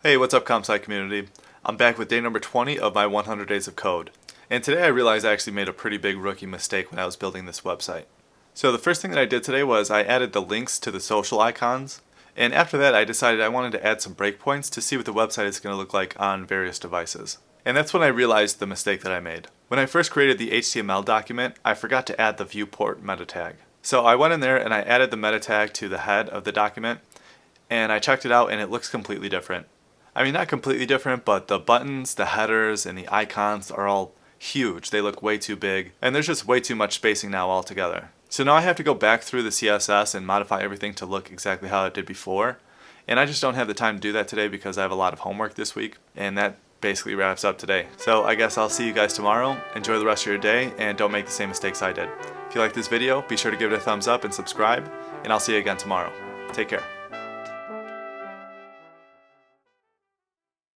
Hey, what's up, ComSci community? I'm back with day number 20 of my 100 days of code. And today I realized I actually made a pretty big rookie mistake when I was building this website. So the first thing that I did today was I added the links to the social icons. And after that I decided I wanted to add some breakpoints to see what the website is going to look like on various devices. And that's when I realized the mistake that I made. When I first created the HTML document, I forgot to add the viewport meta tag. So I went in there and I added the meta tag to the head of the document, and I checked it out and it looks completely different. I mean, not completely different, but the buttons, the headers, and the icons are all huge. They look way too big, and there's just way too much spacing now altogether. So now I have to go back through the CSS and modify everything to look exactly how it did before, and I just don't have the time to do that today because I have a lot of homework this week, and that basically wraps up today. So I guess I'll see you guys tomorrow. Enjoy the rest of your day, and don't make the same mistakes I did. If you like this video, be sure to give it a thumbs up and subscribe, and I'll see you again tomorrow. Take care.